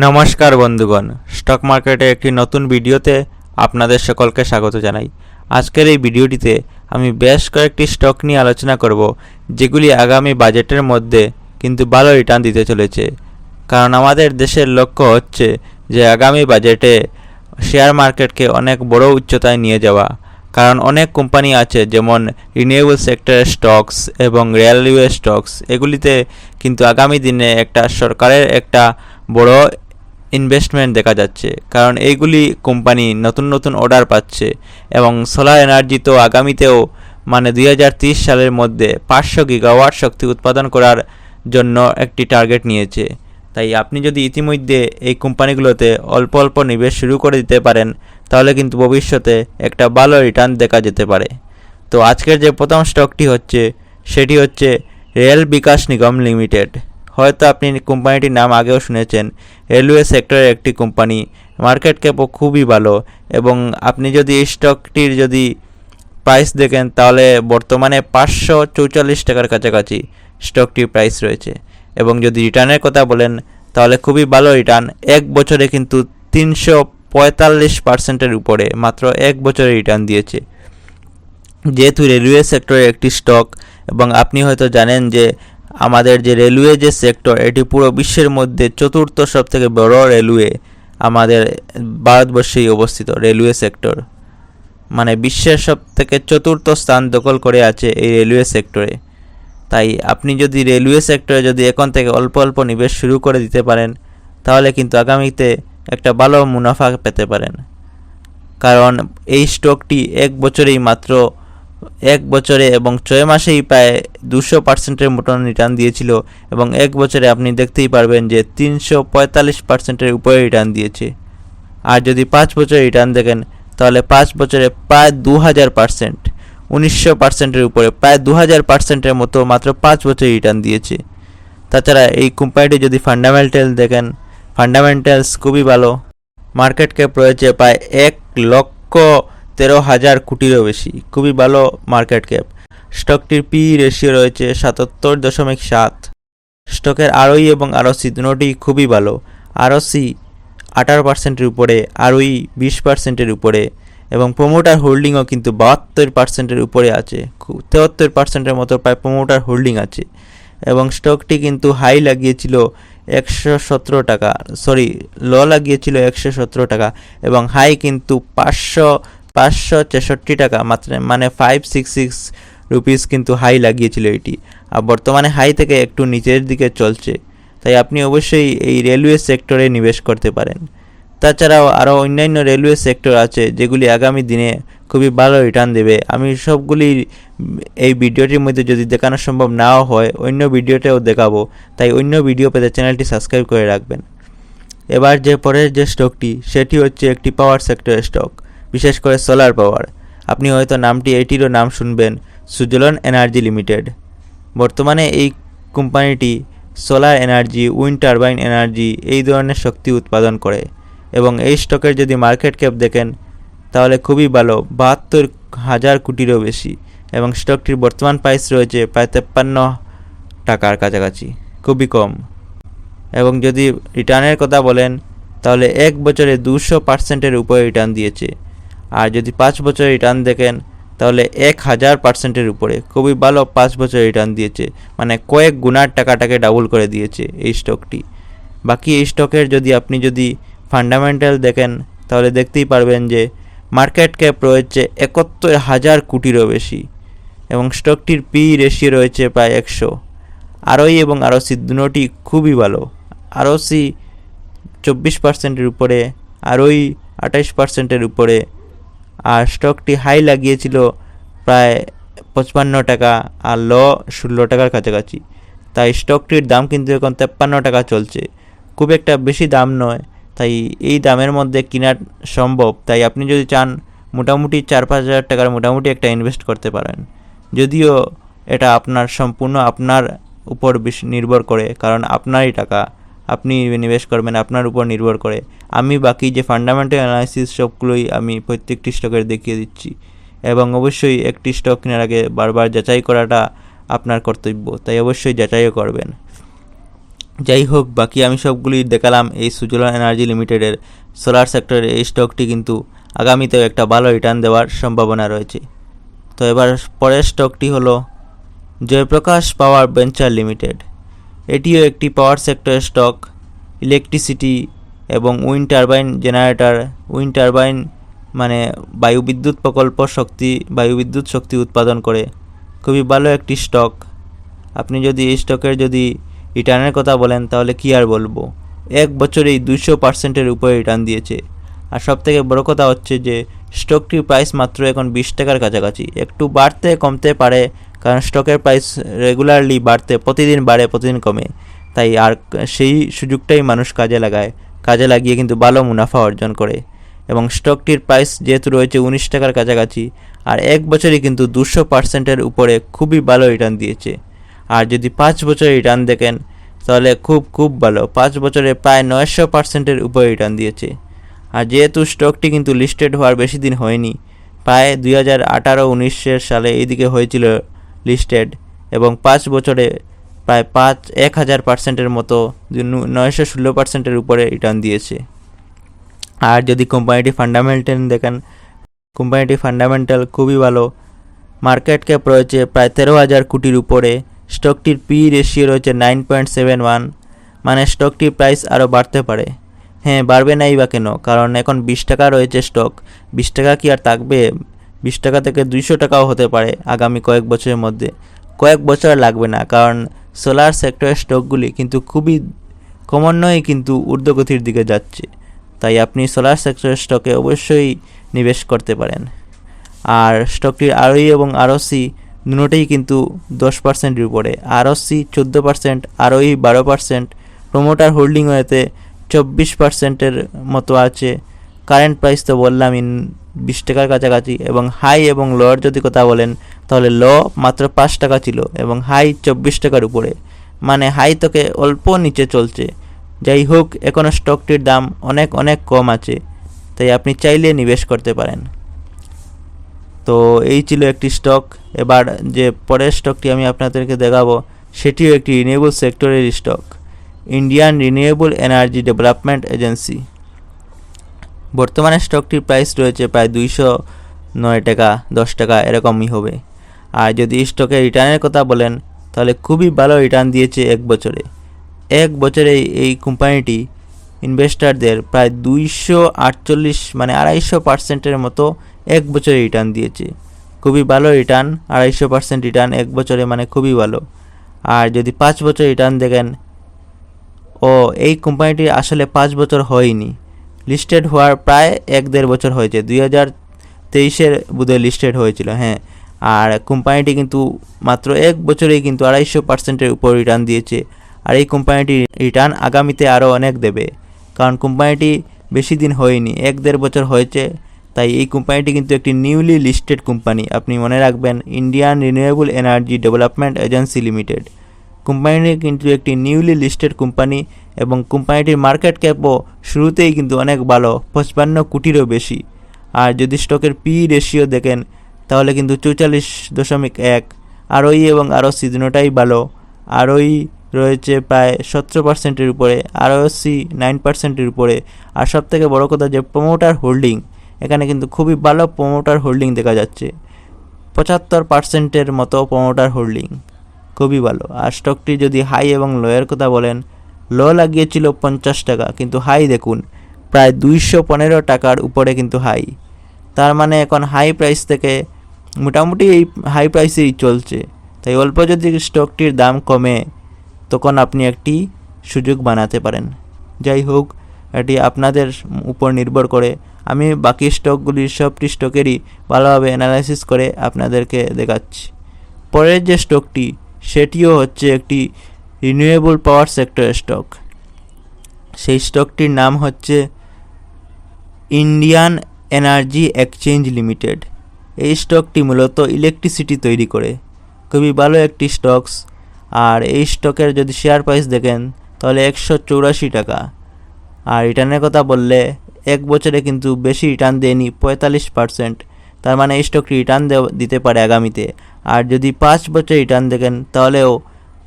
নমস্কার বন্ধুগণ, স্টক মার্কেটে একটি নতুন ভিডিওতে আপনাদের সকলকে স্বাগত জানাই। আজকের এই ভিডিওটিতে আমি বেশ কয়েকটি স্টক নিয়ে আলোচনা করব, যেগুলি আগামী বাজেটের মধ্যে কিন্তু ভালো রিটার্ন দিতে চলেছে। কারণ আমাদের দেশের লক্ষ্য হচ্ছে যে আগামী বাজেটে শেয়ার মার্কেটকে অনেক বড় উচ্চতায় নিয়ে যাওয়া। কারণ অনেক কোম্পানি আছে, যেমন রিনিউয়েবল সেক্টরের স্টকস এবং রেলওয়ে স্টকস, এগুলিতে কিন্তু আগামী দিনে একটা সরকারের একটা বড় ইনভেস্টমেন্ট দেখা যাচ্ছে। কারণ এইগুলি কোম্পানি নতুন নতুন অর্ডার পাচ্ছে এবং সোলার এনার্জি তো আগামীতেও 2030 সালের মধ্যে 500 গিগাওয়াট শক্তি উৎপাদন করার জন্য একটি টার্গেট নিয়েছে। তাই আপনি যদি ইতিমধ্যে এই কোম্পানিগুলোতে অল্প অল্প নিবেশ শুরু করে দিতে পারেন, তাহলে কিন্তু ভবিষ্যতে একটা ভালো রিটার্ন দেখা যেতে পারে। তো আজকের যে প্রথম স্টকটি হচ্ছে সেটি হচ্ছে রেল বিকাশ নিগম লিমিটেড। হয়তো আপনি কোম্পানিটির নাম আগেও শুনেছেন। রেলওয়ে সেক্টরের একটি কোম্পানি, মার্কেট ক্যাপও খুবই ভালো। এবং আপনি যদি এই স্টকটির যদি প্রাইস দেখেন, তাহলে বর্তমানে 544 টাকার কাছাকাছি স্টকটির প্রাইস রয়েছে। এবং যদি রিটার্নের কথা বলেন, তাহলে খুবই ভালো রিটার্ন। এক বছরে কিন্তু 345%-এর উপরে মাত্র এক বছরে রিটার্ন দিয়েছে। যেহেতু রেলওয়ে সেক্টরের একটি স্টক, এবং আপনি হয়তো জানেন যে আমাদের যে রেলওয়ে যে সেক্টর, এটি পুরো বিশ্বের মধ্যে চতুর্থ সবথেকে বড় রেলওয়ে আমাদের ভারতবর্ষেই অবস্থিত। রেলওয়ে সেক্টর বিশ্বের সবথেকে চতুর্থ স্থান দখল করে আছে এই রেলওয়ে সেক্টরে। তাই আপনি যদি রেলওয়ে সেক্টরে যদি এখন থেকে অল্প অল্প নিবেশ শুরু করে দিতে পারেন, তাহলে কিন্তু আগামীতে একটা ভালো মুনাফা পেতে পারেন। কারণ এই স্টকটি এক বছরে এবং 6 মাসেই প্রায় 200%-এর মতন রিটার্ন দিয়েছিল। এবং এক বছরে আপনি দেখতেই পারবেন যে 345%-এর উপরে রিটার্ন দিয়েছে। আর যদি 5 বছরে রিটার্ন দেখেন, তাহলে 5 বছরে প্রায় 2000%, 1900%-এর উপরে প্রায় 2000%-এর মতো মাত্র 5 বছরে রিটার্ন দিয়েছে। তাছাড়া এই কোম্পানিটি যদি ফান্ডামেন্টাল দেখেন, ফান্ডামেন্টালস খুবই ভালো। মার্কেট ক্যাপ রয়েছে প্রায় 1,13,000 কোটিরও বেশি, খুবই ভালো মার্কেট ক্যাপ। স্টকটির পি রেশিও রয়েছে 77.7। স্টকের আরওই এবং আরওসি দুটোই খুবই ভালো। আরওসি 18%-এর উপরে, আরওই 20%-এর উপরে। এবং প্রমোটার হোল্ডিংও কিন্তু 72%-এর উপরে আছে। 73%-এর মতো প্রায় প্রমোটার হোল্ডিং আছে। এবং স্টকটি কিন্তু হাই লাগিয়েছিল 117 টাকা, লো লাগিয়েছিল 117 টাকা, এবং হাই কিন্তু 563 টাকা মাত্র, 566 রুপিস কিন্তু হাই লাগিয়েছিল এটি। আর বর্তমানে হাই থেকে একটু নিচের দিকে চলছে। তাই আপনি অবশ্যই এই রেলওয়ে সেক্টরে নিবেশ করতে পারেন। তাছাড়াও আরও অন্যান্য রেলওয়ে সেক্টর আছে, যেগুলি আগামী দিনে খুবই ভালো রিটার্ন দেবে। আমি সবগুলি এই ভিডিওটির মধ্যে যদি দেখানো সম্ভব নাও হয়, অন্য ভিডিওতেও দেখাবো। তাই অন্য ভিডিও পেতে চ্যানেলটি সাবস্ক্রাইব করে রাখবেন। এবার যে পরের যে স্টকটি, সেটি হচ্ছে একটি পাওয়ার সেক্টরের স্টক, বিশেষ করে সোলার পাওয়ার। আপনি হয়তো এটিরও নাম শুনবেন, সুজলন এনার্জি লিমিটেড। বর্তমানে এই কোম্পানিটি solar energy, wind turbine energy এই ধরনের শক্তি উৎপাদন করে। এবং এই স্টকের যদি মার্কেট ক্যাপ দেখেন, তাহলে খুবই ভালো, 72,000 কোটিরও বেশি। এবং স্টকটির বর্তমান প্রাইস রয়েছে প্রায় 53 টাকার কাছাকাছি, খুবই কম। এবং যদি রিটার্নের কথা বলেন, তাহলে এক বছরে 200%-এর উপরে রিটার্ন দিয়েছে। আর যদি 5 বছরের রিটার্ন দেখেন, তাহলে 1000%-এর উপরে, খুবই ভালো 5 বছরের রিটার্ন দিয়েছে। কয়েক গুণার টাকাটাকে ডাবল করে দিয়েছে এই স্টকটি। বাকি এই স্টকের আপনি যদি ফান্ডামেন্টাল দেখেন, তাহলে দেখতেই পারবেন যে মার্কেট ক্যাপ রয়েছে 71,000 কোটিরও বেশি। এবং স্টকটির পি রেশিও রয়েছে প্রায় 100। আরওই এবং আরওসি দুটোই খুবই ভালো। আরওসি 24%-এর উপরে, আরওই 28%-এর উপরে। আর স্টকটি হাই লাগিয়েছিল প্রায় 55 টাকা, আর লো 16 টাকার কাছাকাছি। তাই স্টকটির দাম কিন্তু এখন 53 টাকা চলছে, খুব একটা বেশি দাম নয়। তাই এই দামের মধ্যে কেনা সম্ভব। তাই আপনি যদি চান, মোটামুটি 4-5 হাজার টাকার মোটামুটি একটা ইনভেস্ট করতে পারেন। যদিও এটা সম্পূর্ণ আপনার উপর নির্ভর করে, কারণ আপনারই টাকা, আপনি নিবেশ করবেন, আপনার উপর নির্ভর করে। আমি বাকি যে ফান্ডামেন্টাল অ্যানালাইসিস সবগুলোই আমি প্রত্যেকটি স্টকের দেখিয়ে দিচ্ছি। এবং অবশ্যই একটি স্টক কেনার আগে বারবার যাচাই করাটা আপনার কর্তব্য, তাই অবশ্যই যাচাইও করবেন। যাই হোক, বাকি আমি সবগুলি দেখালাম এই সুজলন এনার্জি লিমিটেডের সোলার সেক্টরের এই স্টকটি কিন্তু আগামীতেও একটা ভালো রিটার্ন দেওয়ার সম্ভাবনা রয়েছে। তো এবার পরের স্টকটি হলো জয়প্রকাশ পাওয়ার ভেঞ্চার লিমিটেড। এটিও একটি পাওয়ার সেক্টরের স্টক। ইলেকট্রিসিটি এবং wind turbine generator, wind turbine মানে বায়ুবিদ্যুৎ প্রকল্প বায়ুবিদ্যুৎ শক্তি উৎপাদন করে। খুবই ভালো একটি স্টক। আপনি যদি এই স্টকের যদি রিটার্নের কথা বলেন তাহলে কি আর বলবো, এক বছরেই 200%-এর উপরে রিটার্ন দিয়েছে। আর সবথেকে বড় কথা হচ্ছে যে স্টকটির প্রাইস মাত্র এখন 20 টাকার কাছাকাছি। একটু বাড়তে কমতে পারে, কারণ স্টকের প্রাইস রেগুলারলি প্রতিদিন বাড়ে প্রতিদিন কমে। তাই আর সেই সুযোগটাই মানুষ কাজে লাগিয়ে কিন্তু ভালো মুনাফা অর্জন করে। এবং স্টকটির প্রাইস যেহেতু রয়েছে 19 টাকার কাছাকাছি, আর এক বছরই কিন্তু 200%-এর উপরে খুবই ভালো রিটার্ন দিয়েছে। আর যদি 5 বছরের রিটার্ন দেখেন তাহলে খুব ভালো, 5 বছরে প্রায় 900%-এর উপরে রিটার্ন দিয়েছে। আর যেহেতু স্টকটি কিন্তু লিস্টেড হওয়ার বেশি দিন হয়নি, প্রায় 2018-19 সালে এইদিকে হয়েছিল লিস্টেড, এবং 5 বছরে প্রায় 1000%-এর মতো 916%-এর উপরে রিটার্ন দিয়েছে। আর যদি কোম্পানিটি ফান্ডামেন্টাল দেখেন, কোম্পানিটি ফান্ডামেন্টাল খুবই ভালো। মার্কেট ক্যাপ রয়েছে প্রায় 13,000 কোটির উপরে। স্টকটির পি রেশিও রয়েছে 9.71, মানে স্টকটির প্রাইস আরও বাড়তে পারে। হ্যাঁ, বাড়বে নাই বা কেন, কারণ এখন 20 টাকা রয়েছে স্টক। 20 টাকা কি আর থাকবে? 20 টাকা থেকে 200 টাকাও হতে পারে আগামী কয়েক বছরের মধ্যে। কয়েক বছর লাগবে না, কারণ সোলার সেক্টরের স্টকগুলি কিন্তু খুবই ক্রমান্বয়ে কিন্তু ঊর্ধ্বগতির দিকে যাচ্ছে। তাই আপনি সোলার সেক্টরের স্টকে অবশ্যই নিবেশ করতে পারেন। আর স্টকটির আরওই এবং আরওসি দুটোই কিন্তু 10%-এর উপরে। আরওসি 14%, আরওই 12%। প্রমোটার হোল্ডিং হয়েতে 24%-এর মতো আছে। কারেন্ট প্রাইস তো বললাম 20 টাকার কাছাকাছি। এবং হাই এবং লোর যদি কথা বলেন তাহলে লো মাত্র 5 টাকা ছিল এবং হাই 24 টাকার উপরে, মানে হাই থেকে অল্প নিচে চলছে। যাই হোক, এখনও স্টকটির দাম অনেক কম আছে, তাই আপনি চাইলে নিবেশ করতে পারেন। তো এই ছিল একটি স্টক। এবার যে পরের স্টকটি আমি আপনাদেরকে দেখাবো সেটিও একটি রিনিউয়েবল সেক্টরের stock, Indian renewable energy development agency. বর্তমানে স্টকটির প্রাইস রয়েছে প্রায় 209 টাকা, 10 টাকা এরকমই হবে। আর যদি স্টকের রিটার্নের কথা বলেন তাহলে খুবই ভালো রিটার্ন দিয়েছে এক বছরে এই কোম্পানিটি ইনভেস্টারদের প্রায় 248 মানে 250%-এর মতো এক বছরে রিটার্ন দিয়েছে। খুবই ভালো রিটার্ন, 250% রিটার্ন এক বছরে, মানে খুবই ভালো। আর যদি 5 বছর রিটার্ন দেখেন, এই কোম্পানিটি আসলে 5 বছর হয়নি, লিস্টেড হওয়ার প্রায় 1-1.5 বছর হয়েছে। 2023-এর বোধহয় লিস্টেড হয়েছিল, হ্যাঁ। আর কোম্পানিটি কিন্তু মাত্র এক বছরেই কিন্তু 250%-এর উপর রিটার্ন দিয়েছে। আর এই কোম্পানিটি রিটার্ন আগামীতে আরও অনেক দেবে, কারণ কোম্পানিটি বেশি দিন হয়নি, 1-1.5 বছর হয়েছে। তাই এই কোম্পানিটি কিন্তু একটি নিউলি লিস্টেড কোম্পানি। আপনি মনে রাখবেন, Indian renewable energy development agency limited. কোম্পানিটি কিন্তু একটি নিউলি লিস্টেড কোম্পানি এবং কোম্পানিটির মার্কেট ক্যাপও শুরুতেই কিন্তু অনেক ভালো, 55 কোটিরও বেশি। আর যদি স্টকের পি রেশিও দেখেন তাহলে কিন্তু 44.1। আরওই এবং আরওসি দুটোটাই ভালো। আরওই রয়েছে প্রায় 17%-এর উপরে, আরওসি 9%-এর উপরে। আর সবথেকে বড় কথা যে প্রমোটার হোল্ডিং, এখানে কিন্তু খুবই ভালো প্রমোটার হোল্ডিং দেখা যাচ্ছে, 75%-এর মতো প্রমোটার হোল্ডিং, খুবই ভালো। আর স্টকটি যদি হাই এবং লোয়ের কথা বলেন, লো লাগিয়েছিল 50 টাকা, কিন্তু হাই দেখুন প্রায় 215 টাকার উপরে কিন্তু হাই। তার মানে এখন হাই প্রাইস থেকে মোটামুটি এই হাই প্রাইসেই চলছে। তাই অল্প যদি স্টকটির দাম কমে তখন আপনি একটি সুযোগ বানাতে পারেন। যাই হোক, এটি আপনাদের উপর নির্ভর করে। আমি বাকি স্টকগুলির সবটি স্টকেরই ভালোভাবে অ্যানালাইসিস করে আপনাদেরকে দেখাচ্ছি। পরের যে স্টকটি সেটিও হচ্ছে একটি রিনিউয়েবল পাওয়ার সেক্টরের স্টক। সেই স্টকটির নাম হচ্ছে ইন্ডিয়ান এনার্জি এক্সচেঞ্জ লিমিটেড। এই স্টকটি মূলত ইলেকট্রিসিটি তৈরি করে, খুবই ভালো একটি স্টকস। আর এই স্টকের যদি শেয়ার প্রাইস দেখেন তাহলে 184 টাকা। আর রিটার্নের কথা বললে এক বছরে কিন্তু বেশি রিটার্ন দেয়নি, 45%। তার মানে এই স্টকটি রিটার্ন দিতে পারে আগামীতে। আর যদি 5 বছর রিটার্ন দেখেন তাহলেও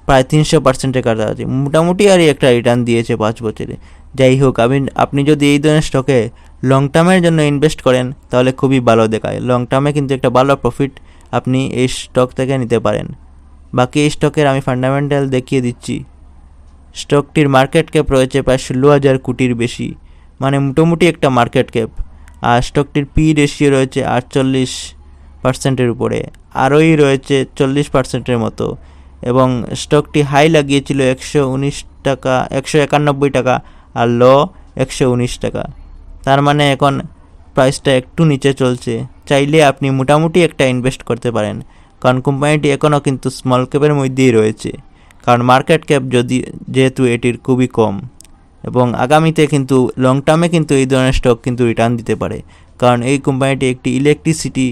প্রায় 300%-এর কাছাকাছি মোটামুটি আর একটা রিটার্ন দিয়েছে 5 বছরে। যাই হোক, আপনি যদি এই ধরনের স্টকে লং টার্মের জন্য ইনভেস্ট করেন তাহলে খুবই ভালো দেখায়। লং টার্মে কিন্তু একটা ভালো প্রফিট আপনি এই স্টক থেকে নিতে পারেন। বাকি এই স্টকের আমি ফান্ডামেন্টাল দেখিয়ে দিচ্ছি। স্টকটির মার্কেট ক্যাপ রয়েছে প্রায় 16,000 কোটির বেশি, মানে মোটামুটি একটা মার্কেট ক্যাপ। আর স্টকটির পি রেশিও রয়েছে 48%-এর উপরে, আরওই রয়েছে 40%-এর মতো, এবং স্টকটি হাই লাগিয়েছিল 119 টাকা, 191 টাকা, আর লো 119 টাকা। তার মানে এখন প্রাইসটা একটু নিচে চলছে। চাইলে আপনি মোটামুটি একটা ইনভেস্ট করতে পারেন, কারণ কোম্পানিটি এখনও কিন্তু স্মল ক্যাপের মধ্যেই রয়েছে, কারণ মার্কেট ক্যাপ যেহেতু এটির খুবই কম, এবং আগামীতে কিন্তু লং টার্মে কিন্তু এই ধরনের স্টক কিন্তু রিটার্ন দিতে পারে, কারণ এই কোম্পানিটি একটি ইলেকট্রিসিটি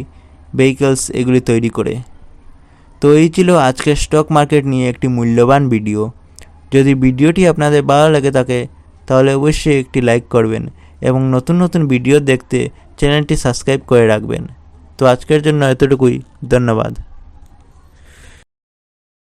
ভেহিকলস এগুলি তৈরি করে। তো এই ছিল আজকের স্টক মার্কেট নিয়ে একটি মূল্যবান ভিডিও। যদি ভিডিওটি আপনাদের ভালো লাগে থাকে তাহলে অবশ্যই একটি লাইক করবেন এবং নতুন নতুন ভিডিও দেখতে চ্যানেলটি সাবস্ক্রাইব করে রাখবেন। তো আজকের জন্য এতটুকুই, ধন্যবাদ।